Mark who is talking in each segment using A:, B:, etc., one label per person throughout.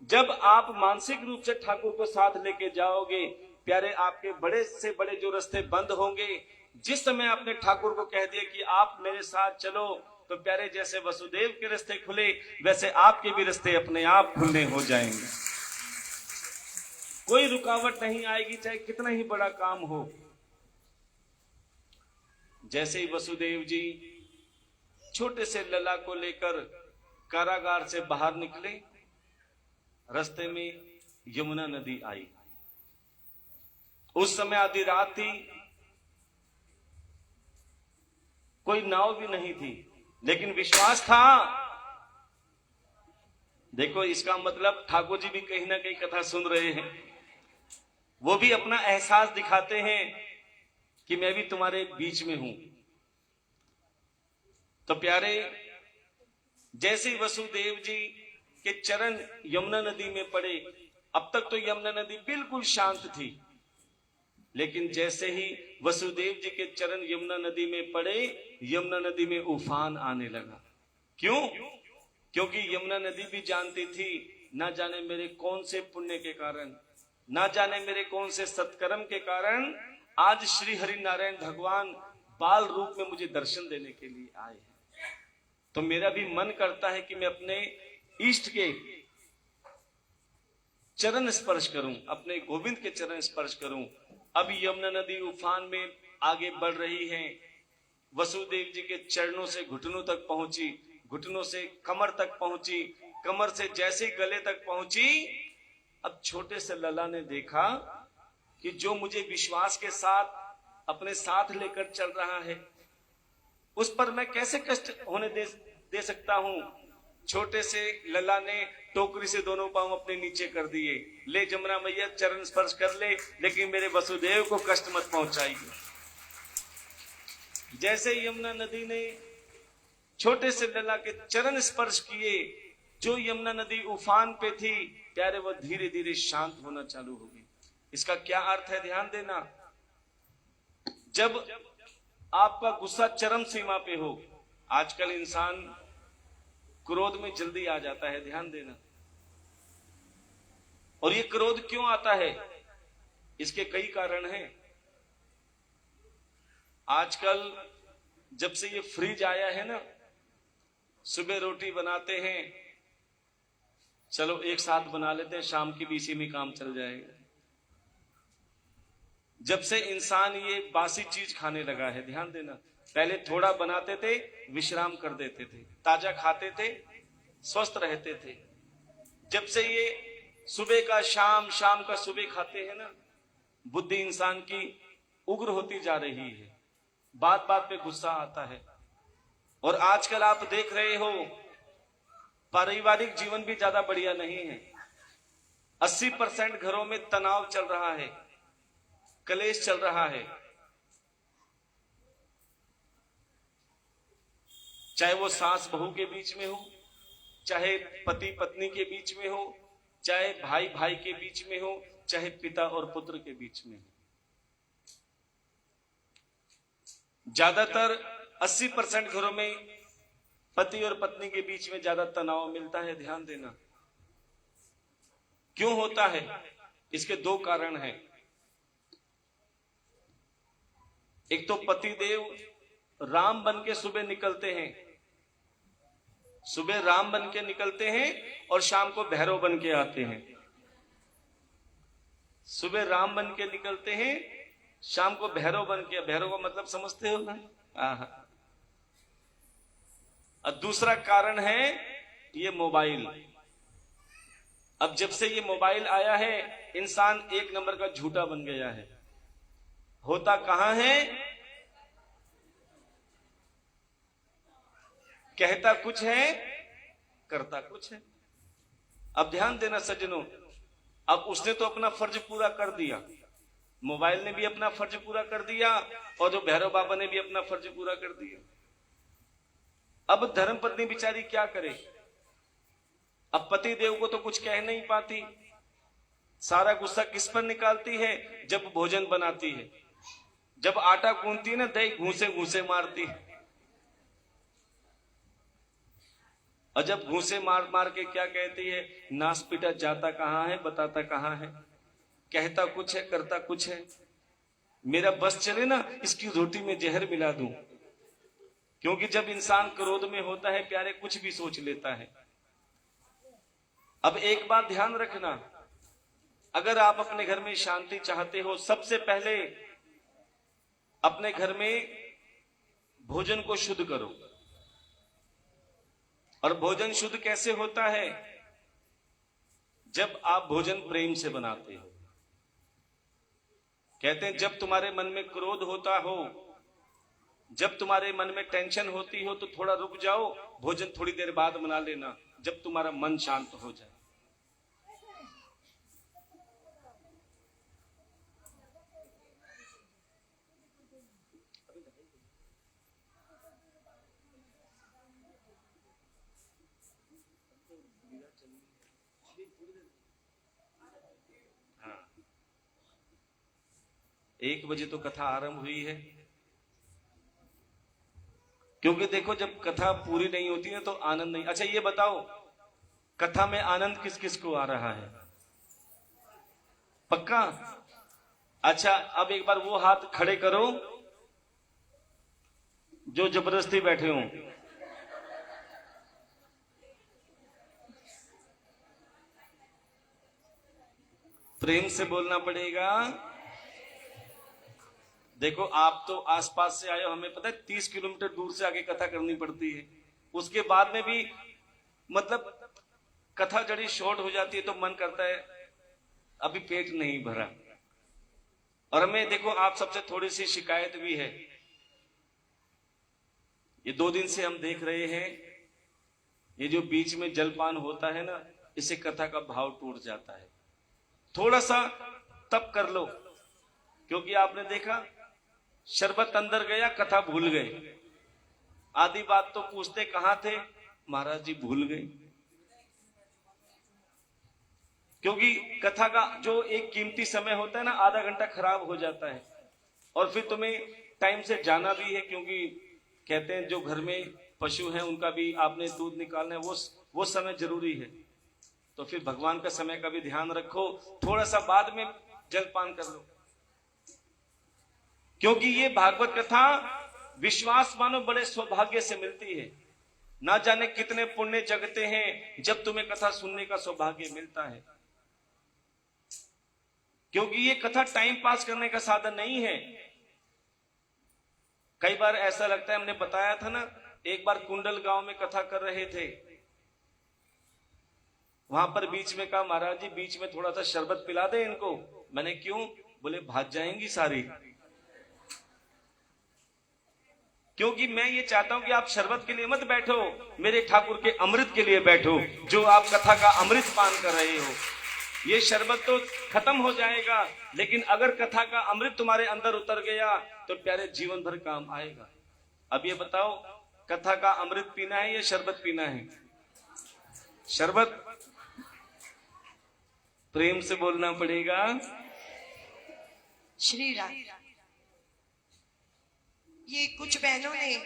A: जब आप मानसिक रूप से ठाकुर को साथ लेके जाओगे प्यारे, आपके बड़े से बड़े जो रास्ते बंद होंगे। जिस समय आपने ठाकुर को कह दिया कि आप मेरे साथ चलो, तो प्यारे जैसे वसुदेव के रास्ते खुले वैसे आपके भी रास्ते अपने आप खुलने हो जाएंगे। कोई रुकावट नहीं आएगी, चाहे कितना ही बड़ा काम हो। जैसे ही वसुदेव जी छोटे से लला को लेकर कारागार से बाहर निकले, रास्ते में यमुना नदी आई। उस समय आधी रात थी, कोई नाव भी नहीं थी, लेकिन विश्वास था। देखो, इसका मतलब ठाकुर जी भी कहीं ना कहीं कथा सुन रहे हैं। वो भी अपना एहसास दिखाते हैं कि मैं भी तुम्हारे बीच में हूं। तो प्यारे, जैसे वसुदेव जी के चरण यमुना नदी में पड़े, अब तक तो यमुना नदी बिल्कुल शांत थी, लेकिन जैसे ही वसुदेव जी के चरण यमुना नदी में पड़े, यमुना नदी में उफान आने लगा। क्यों? क्योंकि यमुना नदी भी जानती थी, ना जाने मेरे कौन से पुण्य के कारण, ना जाने मेरे कौन से सत्कर्म के कारण आज श्री हरि नारायण भगवान बाल रूप में मुझे दर्शन देने के लिए आए हैं। तो मेरा भी मन करता है कि मैं अपने इष्ट के चरण स्पर्श करूं, अपने गोविंद के चरण स्पर्श करूं। अब यमुना नदी उफान में आगे बढ़ रही है। वसुदेव जी के चरणों से घुटनों तक पहुंची, घुटनों से कमर तक पहुंची, कमर से जैसे गले तक पहुंची। अब छोटे से लला ने देखा कि जो मुझे विश्वास के साथ अपने साथ लेकर चल रहा है, उस पर मैं कैसे कष्ट होने दे सकता हूं। छोटे से लला ने टोकरी से दोनों पांव अपने नीचे कर दिए। ले जमुना मैया, चरण स्पर्श कर ले, लेकिन मेरे वसुदेव को कष्ट मत पहुंचाइए। जैसे यमुना नदी ने छोटे से लला के चरण स्पर्श किए, जो यमुना नदी उफान पे थी प्यारे, वो धीरे धीरे शांत होना चालू हो गई। इसका क्या अर्थ है, ध्यान देना। जब आपका गुस्सा चरम सीमा पे हो, आजकल इंसान क्रोध में जल्दी आ जाता है, ध्यान देना। और ये क्रोध क्यों आता है? इसके कई कारण हैं। आजकल जब से ये फ्रिज आया है ना, सुबह रोटी बनाते हैं, चलो एक साथ बना लेते हैं, शाम की भी इसी में काम चल जाएगा। जब से इंसान ये बासी चीज खाने लगा है, ध्यान देना, पहले थोड़ा बनाते थे, विश्राम कर देते थे, ताजा खाते थे, स्वस्थ रहते थे। जब से ये सुबह का शाम, शाम का सुबह खाते हैं ना, बुद्धि इंसान की उग्र होती जा रही है, बात बात पे गुस्सा आता है। और आजकल आप देख रहे हो, पारिवारिक जीवन भी ज्यादा बढ़िया नहीं है। 80% घरों में तनाव चल रहा है, कलेश चल रहा है। चाहे वो सास बहू के बीच में हो, चाहे पति पत्नी के बीच में हो, चाहे भाई भाई के बीच में हो, चाहे पिता और पुत्र के बीच में हो। ज्यादातर 80% घरों में पति और पत्नी के बीच में ज्यादा तनाव मिलता है, ध्यान देना। क्यों होता है? इसके दो कारण हैं। एक तो पतिदेव राम बन के सुबह निकलते हैं, सुबह राम बन के निकलते हैं और शाम को भैरव बन के आते हैं। सुबह राम बन के निकलते हैं, शाम को भैरव बन के। भैरव का मतलब समझते हो ना? और दूसरा कारण है ये मोबाइल। अब जब से ये मोबाइल आया है, इंसान एक नंबर का झूठा बन गया है। होता कहां है? कहता कुछ है, करता कुछ है। अब ध्यान देना सज्जनों, अब उसने तो अपना फर्ज पूरा कर दिया, मोबाइल ने भी अपना फर्ज पूरा कर दिया, और जो भैरव बाबा ने भी अपना फर्ज पूरा कर दिया। अब धर्मपत्नी बेचारी क्या करे? अब पति देव को तो कुछ कह नहीं पाती, सारा गुस्सा किस पर निकालती है? जब भोजन बनाती है, जब आटा गूंथती है ना, दही घूसे घूसे मारती है। और जब घूंसे मार मार के क्या कहती है, नास पिटा जाता कहाँ है, बताता कहाँ है, कहता कुछ है करता कुछ है। मेरा बस चले ना इसकी रोटी में जहर मिला दूं। क्योंकि जब इंसान क्रोध में होता है प्यारे, कुछ भी सोच लेता है। अब एक बात ध्यान रखना, अगर आप अपने घर में शांति चाहते हो, सबसे पहले अपने घर में भोजन को शुद्ध करो। और भोजन शुद्ध कैसे होता है? जब आप भोजन प्रेम से बनाते हो। कहते हैं जब तुम्हारे मन में क्रोध होता हो, जब तुम्हारे मन में टेंशन होती हो, तो थोड़ा रुक जाओ, भोजन थोड़ी देर बाद बना लेना, जब तुम्हारा मन शांत हो जाए। हाँ, 1 बजे तो कथा आरंभ हुई है। क्योंकि देखो, जब कथा पूरी नहीं होती है तो आनंद नहीं। अच्छा ये बताओ, कथा में आनंद किस किस को आ रहा है? पक्का? अच्छा, अब एक बार वो हाथ खड़े करो जो जबरदस्ती बैठे हो। प्रेम से बोलना पड़ेगा। देखो, आप तो आसपास से आए हो, हमें पता है 30 किलोमीटर दूर से आगे कथा करनी पड़ती है। उसके बाद में भी मतलब कथा जड़ी शॉर्ट हो जाती है तो मन करता है अभी पेट नहीं भरा। और हमें देखो, आप सबसे थोड़ी सी शिकायत भी है। ये 2 दिन से हम देख रहे हैं, ये जो बीच में जलपान होता है ना, इससे कथा का भाव टूट जाता है। थोड़ा सा तप कर लो। क्योंकि आपने देखा, शरबत अंदर गया, कथा भूल गए। आधी बात तो पूछते कहां थे, महाराज जी भूल गए। क्योंकि कथा का जो एक कीमती समय होता है ना, आधा घंटा खराब हो जाता है। और फिर तुम्हें टाइम से जाना भी है, क्योंकि कहते हैं जो घर में पशु हैं उनका भी आपने दूध निकालना है, वो समय जरूरी है। तो फिर भगवान का समय का भी ध्यान रखो। थोड़ा सा बाद में जलपान कर लो। क्योंकि ये भागवत कथा विश्वास मानो बड़े सौभाग्य से मिलती है। ना जाने कितने पुण्य जगते हैं जब तुम्हें कथा सुनने का सौभाग्य मिलता है। क्योंकि ये कथा टाइम पास करने का साधन नहीं है। कई बार ऐसा लगता है, हमने बताया था ना, एक बार कुंडल गांव में कथा कर रहे थे। वहां पर बीच में कहा, महाराज जी बीच में थोड़ा सा शरबत पिला दे इनको। मैंने क्यों? बोले भाग जाएंगी सारी। क्योंकि मैं ये चाहता हूं कि आप शरबत के लिए मत बैठो, मेरे ठाकुर के अमृत के लिए बैठो, जो आप कथा का अमृत पान कर रहे हो। ये शरबत तो खत्म हो जाएगा, लेकिन अगर कथा का अमृत तुम्हारे अंदर उतर गया तो प्यारे जीवन भर काम आएगा। अब ये बताओ, कथा का अमृत पीना है या शरबत पीना है? शरबत। प्रेम से बोलना पड़ेगा।
B: श्री राम। ये कुछ बहनों ने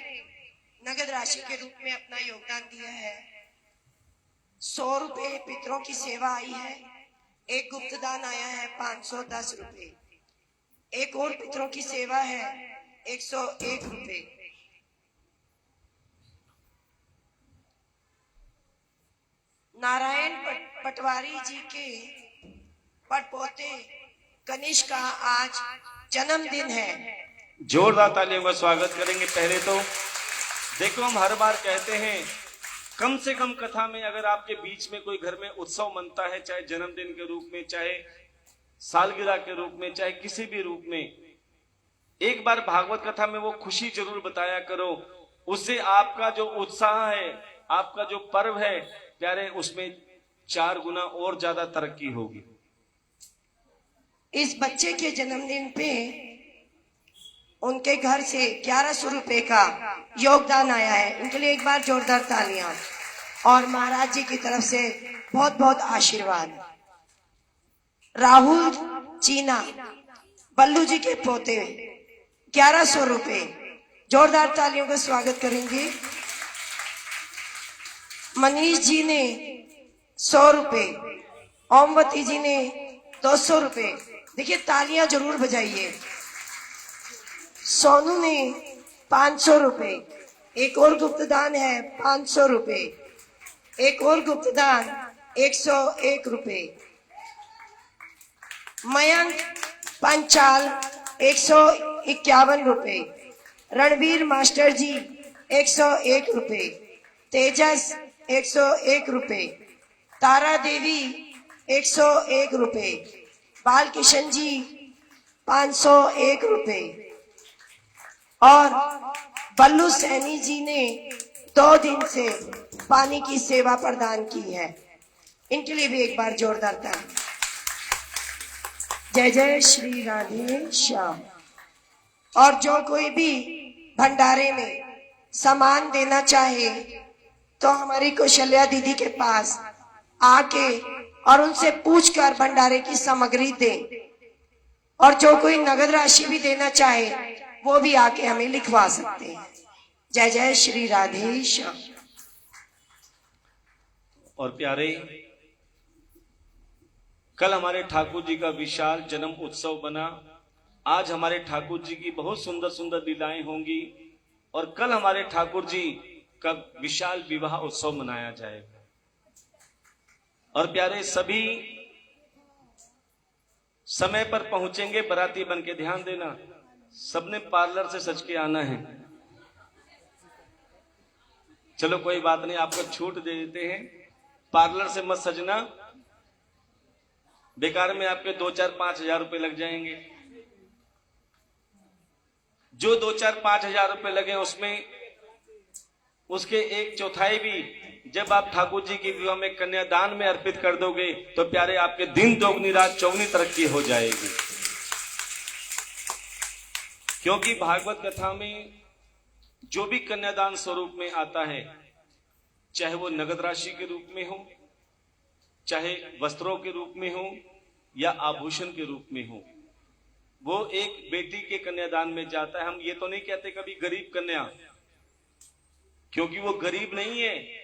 B: नगद राशि के रूप में अपना योगदान दिया है। 100 रुपए पितरों की सेवा आई है। एक गुप्तदान आया है 510 रुपए। एक और पितरों की सेवा है 101 रुपए। नारायण पटवारी जी के पड़पोते कनिष्क का आज जन्मदिन है।
A: जोरदार तालियों का स्वागत करेंगे। पहले तो देखो, हम हर बार कहते हैं कम से कम कथा में अगर आपके बीच में कोई घर में उत्सव मनता है, चाहे जन्मदिन के रूप में, चाहे सालगिरह के रूप में, चाहे किसी भी रूप में, एक बार भागवत कथा में वो खुशी जरूर बताया करो। उससे आपका जो उत्साह है, आपका जो पर्व है प्यारे, उसमें 4 गुना और ज्यादा तरक्की होगी।
B: इस बच्चे के जन्मदिन पे उनके घर से 1100 रुपए का योगदान आया है। उनके लिए एक बार जोरदार तालियां और महाराज जी की तरफ से बहुत बहुत आशीर्वाद। राहुल चीना बल्लू जी के पोते 1100 रुपए। जोरदार तालियों का स्वागत करेंगे। मनीष जी ने 100 रुपए, ओमवती जी ने 200 रुपए। देखिए तालियां जरूर बजाइए। सोनू ने 500 रुपए। एक और गुप्तदान है 500 रुपए। एक और गुप्तदान 101 रुपए। मयंक पंचाल 151 रुपए। रणवीर मास्टर जी 101 रुपए। तेजस 101 रुपए। तारा देवी 101 रुपए। बाल किशन जी 501 रुपए। और बल्लू सैनी जी ने 2 दिन से पानी की सेवा प्रदान की है। इनके लिए भी एक बार जोरदार ताली। जय जय श्री राधे श्याम। और जो कोई भी भंडारे में सामान देना चाहे तो हमारी कौशल्या दीदी के पास आके और उनसे पूछकर भंडारे की सामग्री दे। और जो कोई नगद राशि भी देना चाहे वो भी आके हमें लिखवा सकते हैं। जय जय श्री राधे श्याम।
A: और प्यारे, कल हमारे ठाकुर जी का विशाल जन्म उत्सव बना। आज हमारे ठाकुर जी की बहुत सुंदर सुंदर लीलाएं होंगी और कल हमारे ठाकुर जी का विशाल विवाह उत्सव मनाया जाएगा। और प्यारे, सभी समय पर पहुंचेंगे बाराती बन के। ध्यान देना, सबने पार्लर से सज के आना है। चलो कोई बात नहीं, आपको छूट दे देते हैं। पार्लर से मत सजना, बेकार में आपके 2-4-5 हजार रुपए लग जाएंगे। जो 2-4-5 हजार रुपए लगे उसमें उसके 1/4 भी जब आप ठाकुर जी की विवाह में कन्यादान में अर्पित कर दोगे तो प्यारे आपके दिन दोगुनी रात चौगुनी तरक्की हो जाएगी। क्योंकि भागवत कथा में जो भी कन्यादान स्वरूप में आता है, चाहे वो नगद राशि के रूप में हो, चाहे वस्त्रों के रूप में हो या आभूषण के रूप में हो, वो एक बेटी के कन्यादान में जाता है। हम ये तो नहीं कहते कभी गरीब कन्या, क्योंकि वो गरीब नहीं है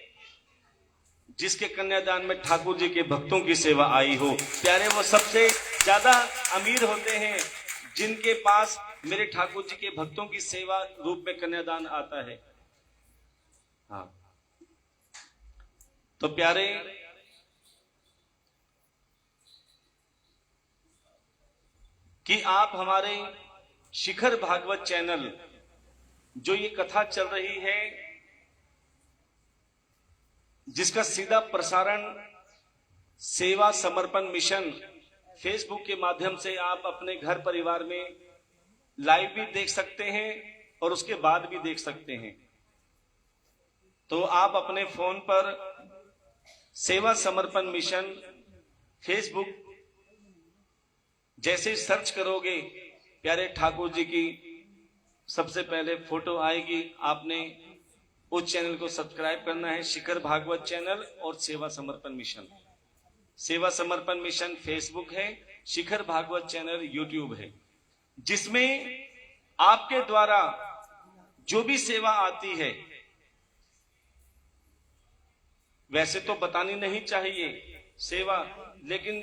A: जिसके कन्यादान में ठाकुर जी के भक्तों की सेवा आई हो। प्यारे, वो सबसे ज्यादा अमीर होते हैं जिनके पास मेरे ठाकुर जी के भक्तों की सेवा रूप में कन्यादान आता है। हाँ, तो प्यारे, कि आप हमारे शिखर भागवत चैनल, जो ये कथा चल रही है, जिसका सीधा प्रसारण सेवा समर्पण मिशन फेसबुक के माध्यम से आप अपने घर परिवार में लाइव भी देख सकते हैं और उसके बाद भी देख सकते हैं। तो आप अपने फोन पर सेवा समर्पण मिशन फेसबुक जैसे सर्च करोगे, प्यारे ठाकुर जी की सबसे पहले फोटो आएगी। आपने उस चैनल को सब्सक्राइब करना है, शिखर भागवत चैनल और सेवा समर्पण मिशन। सेवा समर्पण मिशन फेसबुक है, शिखर भागवत चैनल यूट्यूब है, जिसमें आपके द्वारा जो भी सेवा आती है, वैसे तो बतानी नहीं चाहिए सेवा, लेकिन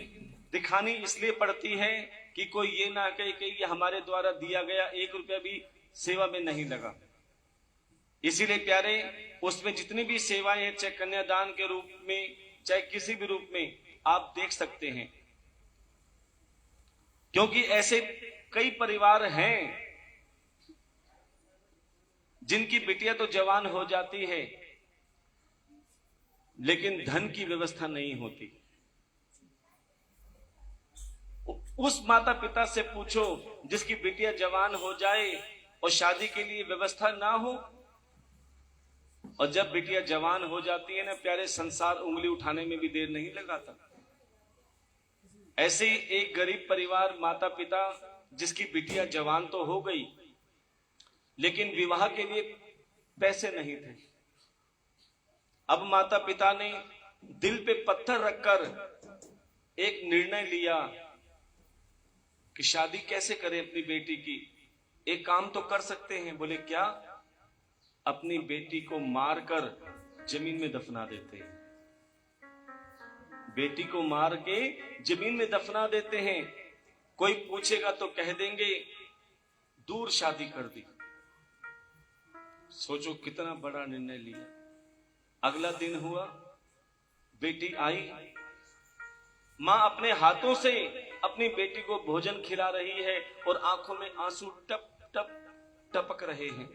A: दिखानी इसलिए पड़ती है कि कोई ये ना कहे कि ये हमारे द्वारा दिया गया 1 रुपया भी सेवा में नहीं लगा। इसीलिए प्यारे, उसमें जितनी भी सेवाएं हैं, चाहे कन्यादान के रूप में चाहे किसी भी रूप में, आप देख सकते हैं। क्योंकि ऐसे कई परिवार हैं जिनकी बिटिया तो जवान हो जाती है लेकिन धन की व्यवस्था नहीं होती। उस माता पिता से पूछो जिसकी बिटिया जवान हो जाए और शादी के लिए व्यवस्था ना हो, और जब बिटिया जवान हो जाती है ना प्यारे, संसार उंगली उठाने में भी देर नहीं लगाता। ऐसे ही एक गरीब परिवार, माता पिता जिसकी बिटिया जवान तो हो गई लेकिन विवाह के लिए पैसे नहीं थे। अब माता पिता ने दिल पे पत्थर रखकर एक निर्णय लिया कि शादी कैसे करें अपनी बेटी की। एक काम तो कर सकते हैं। बोले क्या? अपनी बेटी को मारकर जमीन में दफना देते हैं। बेटी को मार के जमीन में दफना देते हैं। कोई पूछेगा तो कह देंगे दूर शादी कर दी। सोचो कितना बड़ा निर्णय लिया। अगला दिन हुआ, बेटी आई, मां अपने हाथों से अपनी बेटी को भोजन खिला रही है और आंखों में आंसू टप टप टपक रहे हैं।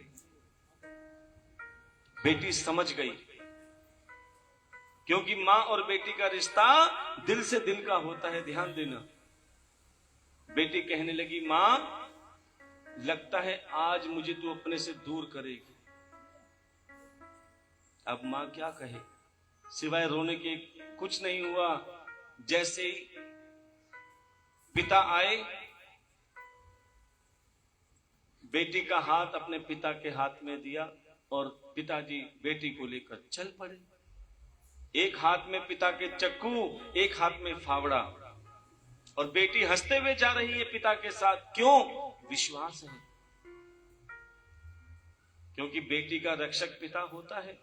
A: बेटी समझ गई, क्योंकि मां और बेटी का रिश्ता दिल से दिल का होता है, ध्यान देना। बेटी कहने लगी, मां लगता है आज मुझे तू अपने से दूर करेगी। अब मां क्या कहे, सिवाय रोने के कुछ नहीं हुआ। जैसे ही पिता आए, बेटी का हाथ अपने पिता के हाथ में दिया और पिताजी बेटी को लेकर चल पड़े। एक हाथ में पिता के चक्कू, एक हाथ में फावड़ा, और बेटी हंसते हुए जा रही है पिता के साथ। क्यों? विश्वास है, क्योंकि बेटी का रक्षक पिता होता है।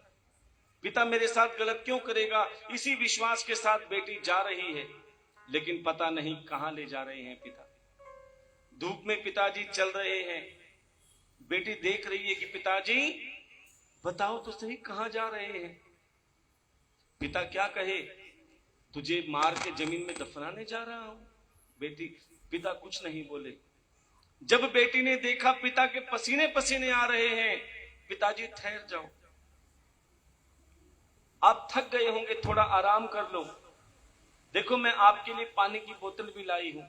A: पिता मेरे साथ गलत क्यों करेगा, इसी विश्वास के साथ बेटी जा रही है। लेकिन पता नहीं कहां ले जा रहे हैं पिता। धूप में पिताजी चल रहे हैं। बेटी देख रही है कि पिताजी बताओ तो सही कहां जा रहे हैं। पिता क्या कहे, तुझे मार के जमीन में दफनाने जा रहा हूं। पिता कुछ नहीं बोले। जब बेटी ने देखा पिता के पसीने पसीने आ रहे हैं, पिताजी ठहर जाओ, आप थक गए होंगे, थोड़ा आराम कर लो। देखो मैं आपके लिए पानी की बोतल भी लाई हूं।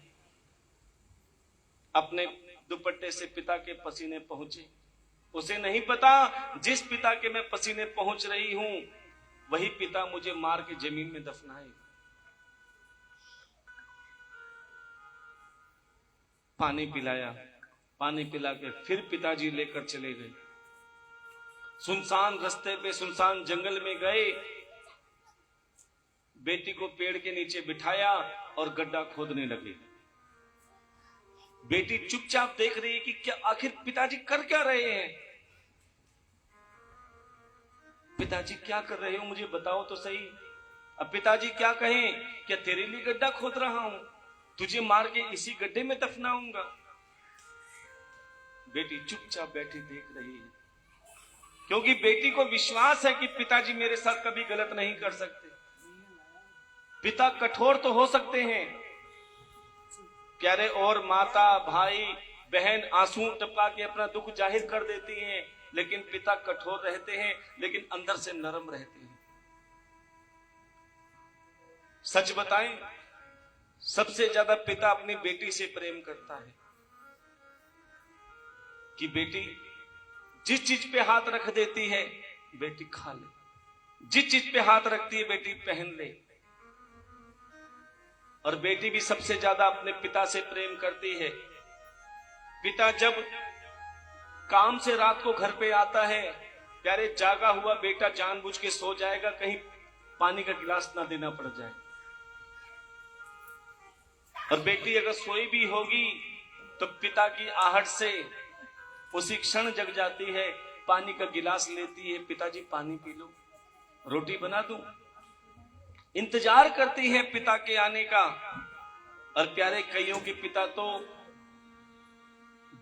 A: अपने दुपट्टे से पिता के पसीने पहुंचे। उसे नहीं पता जिस पिता के मैं पसीने पहुंच रही हूं, वही पिता मुझे मार के जमीन में दफनाए। पानी पिलाया, पानी पिला के फिर पिताजी लेकर चले गए। सुनसान रास्ते पे, सुनसान जंगल में गए। बेटी को पेड़ के नीचे बिठाया और गड्ढा खोदने लगे। बेटी चुपचाप देख रही है कि क्या आखिर पिताजी कर क्या रहे हैं। पिताजी क्या कर रहे हो, मुझे बताओ तो सही। अब पिताजी क्या कहें, क्या तेरे लिए गड्ढा खोद रहा हूं, तुझे मार के इसी गड्ढे में दफनाऊंगा। बेटी चुपचाप बैठी देख रही है, क्योंकि बेटी को विश्वास है कि पिताजी मेरे साथ कभी गलत नहीं कर सकते। पिता कठोर तो हो सकते हैं प्यारे, और माता भाई बहन आंसू टपका के अपना दुख जाहिर कर देती हैं, लेकिन पिता कठोर रहते हैं, लेकिन अंदर से नरम रहते हैं। सच बताएं, सबसे ज्यादा पिता अपनी बेटी से प्रेम करता है कि बेटी जिस चीज पे हाथ रख देती है बेटी खा ले, जिस चीज पे हाथ रखती है बेटी पहन ले। और बेटी भी सबसे ज्यादा अपने पिता से प्रेम करती है। पिता जब काम से रात को घर पे आता है, प्यारे जागा हुआ बेटा जानबूझ के सो जाएगा, कहीं पानी का गिलास ना देना पड़ जाए। और बेटी अगर सोई भी होगी तो पिता की आहट से उसी क्षण जग जाती है, पानी का गिलास लेती है, पिताजी पानी पी लो, रोटी बना दूं। इंतजार करती है पिता के आने का। और प्यारे कईयों के पिता तो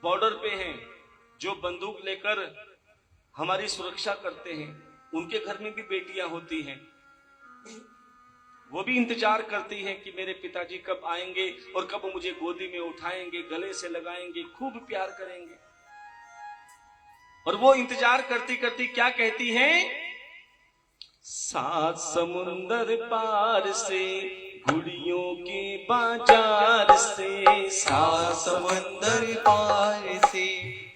A: बॉर्डर पे हैं, जो बंदूक लेकर हमारी सुरक्षा करते हैं। उनके घर में भी बेटियां होती हैं, वो भी इंतजार करती हैं कि मेरे पिताजी कब आएंगे और कब मुझे गोदी में उठाएंगे, गले से लगाएंगे, खूब प्यार करेंगे। और वो इंतजार करती करती क्या कहती हैं, 7 समुंदर पार से गुड़ियों के बाजार से,
C: 7 समंदर पार से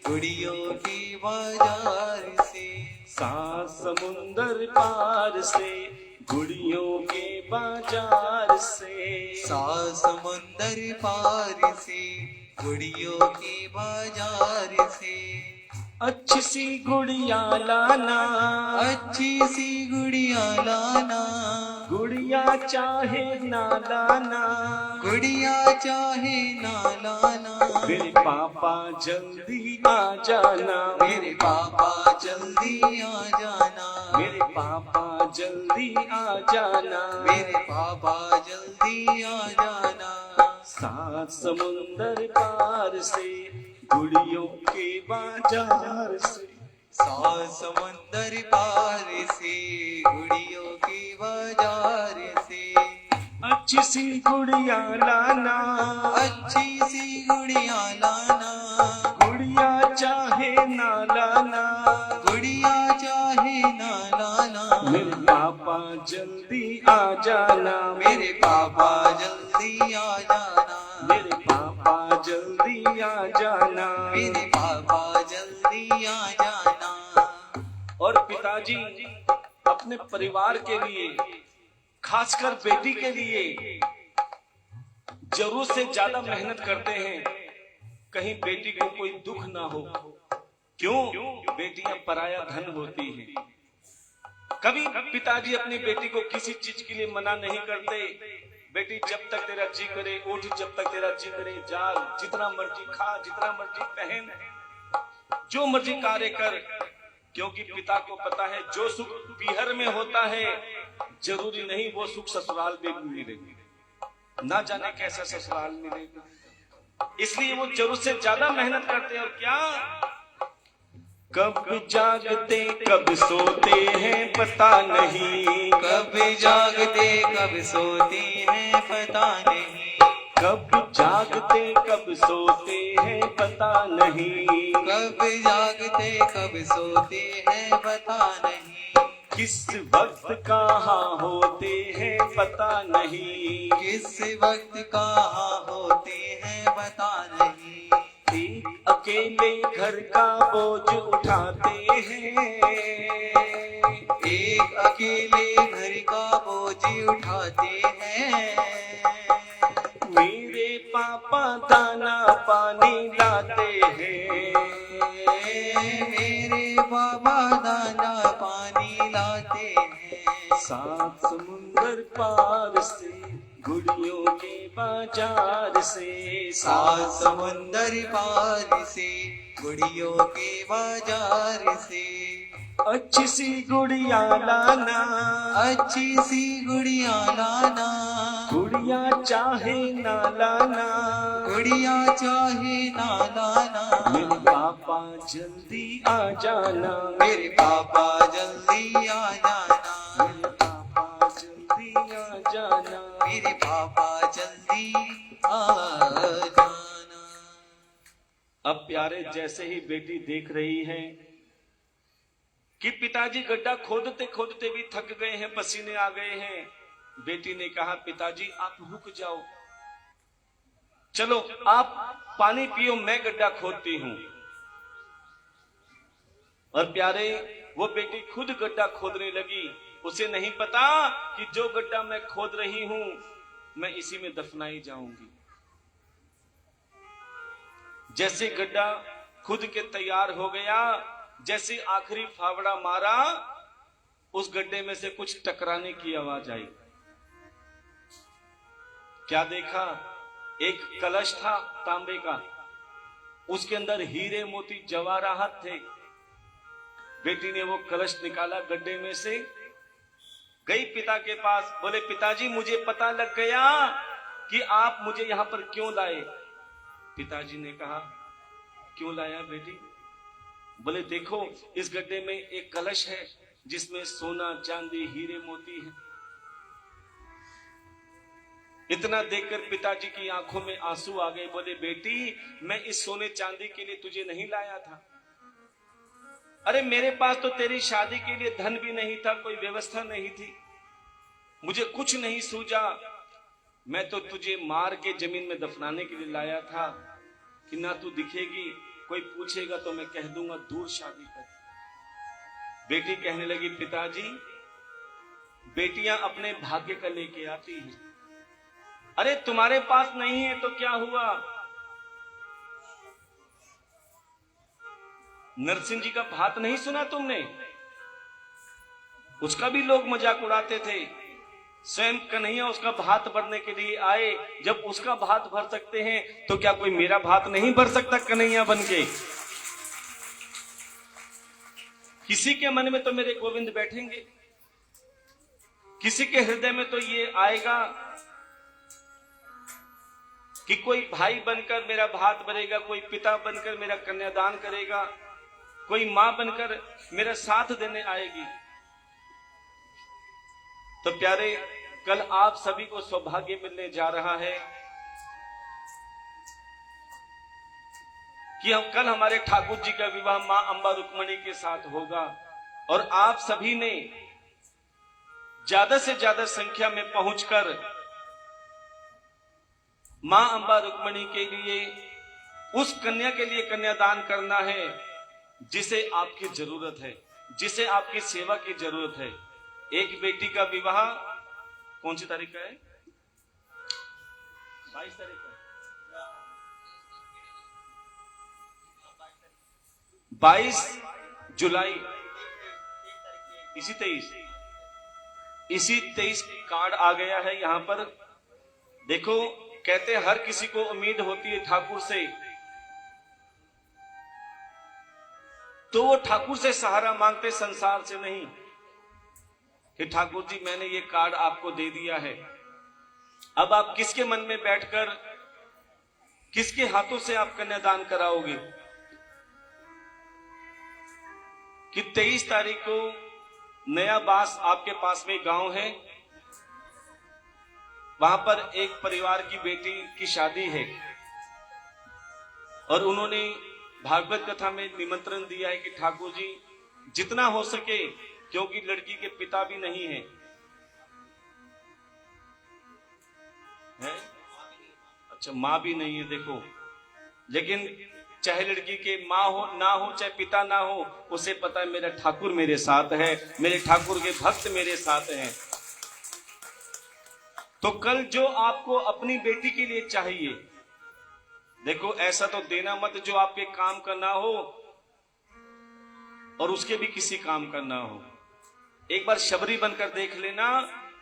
C: गुड़ियों के बाजार से,
A: 7 समुंदर पार से गुड़ियों के बाजार से,
C: 7 समंदर पार से गुड़ियों के बाजार से।
A: अच्छी सी गुड़िया लाना,
C: अच्छी सी गुड़िया लाना,
A: गुड़िया चाहे ना लाना,
C: गुड़िया चाहे ना लाना,
A: मेरे पापा जल्दी आ जाना,
C: मेरे पापा जल्दी आ जाना,
A: मेरे पापा जल्दी आ जाना,
C: मेरे पापा जल्दी आ जाना।
A: सात समुंदर पार से गुड़ियों के बाजार से,
C: सात समंदर पार से गुड़ियों के बाजार से,
A: अच्छी सी गुड़िया लाना,
C: अच्छी सी गुड़िया लाना,
A: गुड़िया चाहे ना लाना,
C: गुड़िया चाहे ना लाना,
A: मेरे पापा जल्दी आ जाना,
C: मेरे पापा जल्दी आ जाना,
A: मेरे पापा जल्दी आ जाना।
C: मेरे पापा जल्दी आ जाना।
A: और पिताजी अपने परिवार के लिए, खासकर बेटी के लिए जरूरत से ज्यादा मेहनत करते हैं, कहीं बेटी को कोई दुख ना हो। क्यों? बेटियां पराया धन होती हैं। कभी पिताजी अपनी बेटी को किसी चीज के लिए मना नहीं करते। बेटी जब तक तेरा जी करे उठ, जब तक तेरा जी करे जाग, जितना मर्जी खा, जितना मर्जी पहन, जो मर्जी कार्य कर, क्योंकि पिता को पता है जो सुख पीहर में होता है जरूरी नहीं वो सुख ससुराल में मिलेगा। ना जाने कैसा ससुराल मिलेगा, इसलिए वो जरूरत से ज्यादा मेहनत करते हैं। और क्या कब जागते कब सोते हैं पता नहीं,
C: कब जागते कब सोते हैं पता नहीं,
A: कब जागते कब सोते हैं पता नहीं,
C: कब जागते कब सोते हैं पता नहीं,
A: किस वक्त कहाँ होते हैं पता नहीं,
C: किस वक्त कहाँ होते हैं पता नहीं,
A: एक अकेले घर का बोझ उठाते हैं,
C: एक अकेले घर का बोझ उठाते हैं,
A: मेरे पापा दाना पानी लाते हैं,
C: मेरे बाबा दाना पानी लाते हैं,
A: सात समुंदर पार से गुड़ियों के बाजार से,
C: सात समंदर पार से गुड़ियों के बाजार से,
A: अच्छी सी गुड़िया लाना,
C: अच्छी सी गुड़िया लाना,
A: गुड़िया चाहे ना लाना,
C: गुड़िया चाहे ना लाना,
A: मेरे पापा जल्दी आ जाना,
C: मेरे पापा जल्दी आ जाना,
A: मेरे पापा जल्दी आ जाना।
C: मेरे पापा जल्दी आ जाना।
A: अब प्यारे जैसे ही बेटी देख रही है कि पिताजी गड्ढा खोदते खोदते भी थक गए हैं, पसीने आ गए हैं, बेटी ने कहा पिताजी आप रुक जाओ, चलो आप पानी पियो, मैं गड्ढा खोदती हूं। और प्यारे वो बेटी खुद गड्ढा खोदने लगी। उसे नहीं पता कि जो गड्ढा मैं खोद रही हूं मैं इसी में दफनाई जाऊंगी। जैसे गड्ढा खुद के तैयार हो गया, जैसे आखिरी फावड़ा मारा, उस गड्ढे में से कुछ टकराने की आवाज आई। क्या देखा? एक कलश था तांबे का, उसके अंदर हीरे मोती जवाहरात थे। बेटी ने वो कलश निकाला गड्ढे में से, गई पिता के पास, बोले पिताजी मुझे पता लग गया कि आप मुझे यहां पर क्यों लाए। पिताजी ने कहा क्यों लाया बेटी? बोले देखो इस गड्ढे में एक कलश है जिसमें सोना चांदी हीरे मोती है। इतना देखकर पिताजी की आंखों में आंसू आ गए। बोले बेटी मैं इस सोने चांदी के लिए तुझे नहीं लाया था। अरे मेरे पास तो तेरी शादी के लिए धन भी नहीं था, कोई व्यवस्था नहीं थी, मुझे कुछ नहीं सूझा। मैं तो तुझे मार के जमीन में दफनाने के लिए लाया था कि ना तू दिखेगी, कोई पूछेगा तो मैं कह दूंगा दूर शादी कर। बेटी कहने लगी पिताजी बेटियां अपने भाग्य का लेके आती हैं। अरे तुम्हारे पास नहीं है तो क्या हुआ, नरसिंह जी का भात नहीं सुना तुमने? उसका भी लोग मजाक उड़ाते थे। स्वयं कन्हैया उसका भात भरने के लिए आए। जब उसका भात भर सकते हैं तो क्या कोई मेरा भात नहीं भर सकता कन्हैया बन के? किसी के मन में तो मेरे गोविंद बैठेंगे, किसी के हृदय में तो ये आएगा कि कोई भाई बनकर मेरा भात भरेगा, कोई पिता बनकर मेरा कन्यादान करेगा, कोई मां बनकर मेरा साथ देने आएगी। तो प्यारे, कल आप सभी को सौभाग्य मिलने जा रहा है कि कल हमारे ठाकुर जी का विवाह मां अंबा रुक्मणी के साथ होगा। और आप सभी ने ज्यादा से ज्यादा संख्या में पहुंचकर मां अंबा रुक्मणी के लिए, उस कन्या के लिए कन्यादान करना है जिसे आपकी जरूरत है, जिसे आपकी सेवा की जरूरत है। एक बेटी का विवाह कौन सी तारीख का है? 22 तारीख का। 22 जुलाई, इसी 23 कार्ड आ गया है यहां पर। देखो, कहते हर किसी को उम्मीद होती है ठाकुर से, तो वो ठाकुर से सहारा मांगते, संसार से नहीं कि ठाकुर जी मैंने ये कार्ड आपको दे दिया है, अब आप किसके मन में बैठकर किसके हाथों से आप कन्यादान कराओगे। कि 23 तारीख को नया बास आपके पास में गांव है, वहां पर एक परिवार की बेटी की शादी है और उन्होंने भागवत कथा में निमंत्रण दिया है कि ठाकुर जी जितना हो सके, क्योंकि लड़की के पिता भी नहीं है, अच्छा मां भी नहीं है, देखो, लेकिन चाहे लड़की के मां हो ना हो, चाहे पिता ना हो, उसे पता है मेरा ठाकुर मेरे साथ है, मेरे ठाकुर के भक्त मेरे साथ हैं। तो कल जो आपको अपनी बेटी के लिए चाहिए, देखो ऐसा तो देना मत जो आपके काम का ना हो और उसके भी किसी काम का ना हो। एक बार शबरी बनकर देख लेना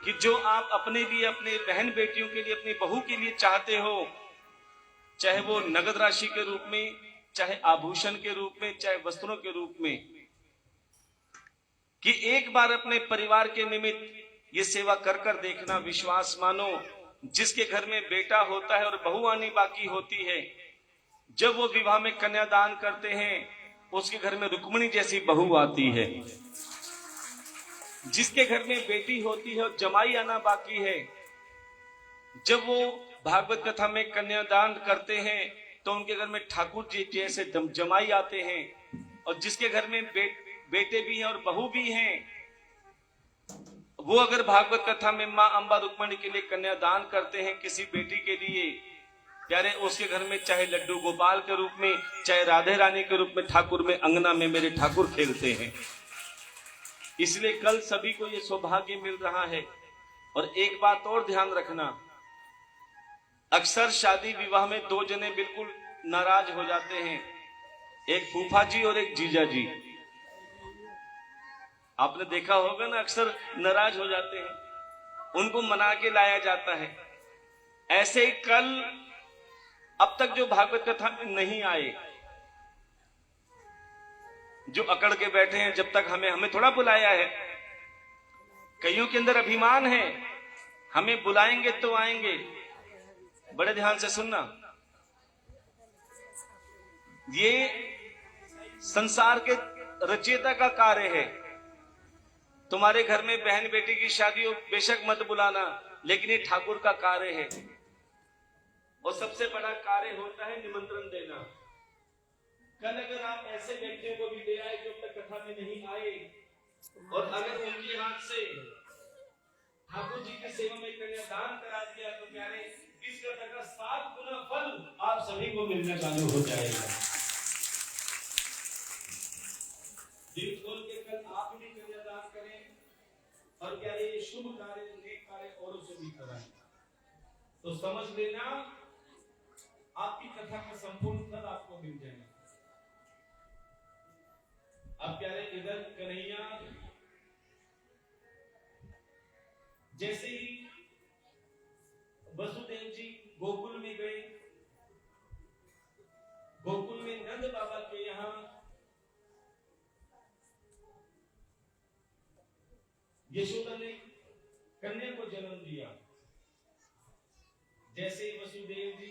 A: कि जो आप अपने लिए, अपने बहन बेटियों के लिए, अपनी बहू के लिए चाहते हो, चाहे वो नगद राशि के रूप में, चाहे आभूषण के रूप में, चाहे वस्त्रों के रूप में, कि एक बार अपने परिवार के निमित्त ये सेवा कर कर देखना। विश्वास मानो, जिसके घर में बेटा होता है और बहू आनी बाकी होती है, जब वो विवाह में कन्यादान करते हैं उसके घर में रुक्मिणी जैसी बहू आती है। जिसके घर में बेटी होती है और जमाई आना बाकी है, जब वो भागवत कथा में कन्यादान करते हैं तो उनके घर में ठाकुर जी जैसे जमाई आते हैं। और जिसके घर में बेटे भी हैं और बहू भी हैं, वो अगर भागवत कथा में मां अंबा रुक्मिणी के लिए कन्यादान करते हैं किसी बेटी के लिए, प्यारे, उसके घर में चाहे लड्डू गोपाल के रूप में, चाहे राधे रानी के रूप में ठाकुर में अंगना में मेरे ठाकुर खेलते हैं। इसलिए कल सभी को ये सौभाग्य मिल रहा है। और एक बात और ध्यान रखना, अक्सर शादी विवाह में दो जने बिल्कुल नाराज हो जाते हैं, एक फूफा जी और एक जीजा जी। आपने देखा होगा ना, अक्सर नाराज हो जाते हैं, उनको मना के लाया जाता है। ऐसे ही कल अब तक जो भागवत कथा में नहीं आए, जो अकड़ के बैठे हैं, जब तक हमें थोड़ा बुलाया है। कईयों के अंदर अभिमान है, हमें बुलाएंगे तो आएंगे। बड़े ध्यान से सुनना, ये संसार के रचयिता का कार्य है। तुम्हारे घर में बहन बेटी की शादी हो, बेशक मत बुलाना, लेकिन ये ठाकुर का कार्य है। और सबसे बड़ा कार्य होता है निमंत्रण देना। कल अगर आप ऐसे व्यक्तियों को भी ले आए जो अब तक कथा में नहीं आए, और अगर उनके हाथ से ठाकुर जी की सेवा में कन्यादान करा दिया, तो प्यारे इस कथा का 7 गुना फल आप सभी को मिलना चालू हो जाएगा। दिल खोल के कल आप भी कन्यादान करें और प्यारे ये शुभ कार्य, नेक कार्य औरों से भी कराएं। तो समझ लेना, आपकी कथा का संपूर्ण फल आपको मिल जाएगा। अब प्यारे इधर कन्हैया जैसे ही वसुदेव जी गोकुल में गए, गोकुल में नंद बाबा के यहाँ यशोदा ने कन्या को जन्म दिया। जैसे ही वसुदेव जी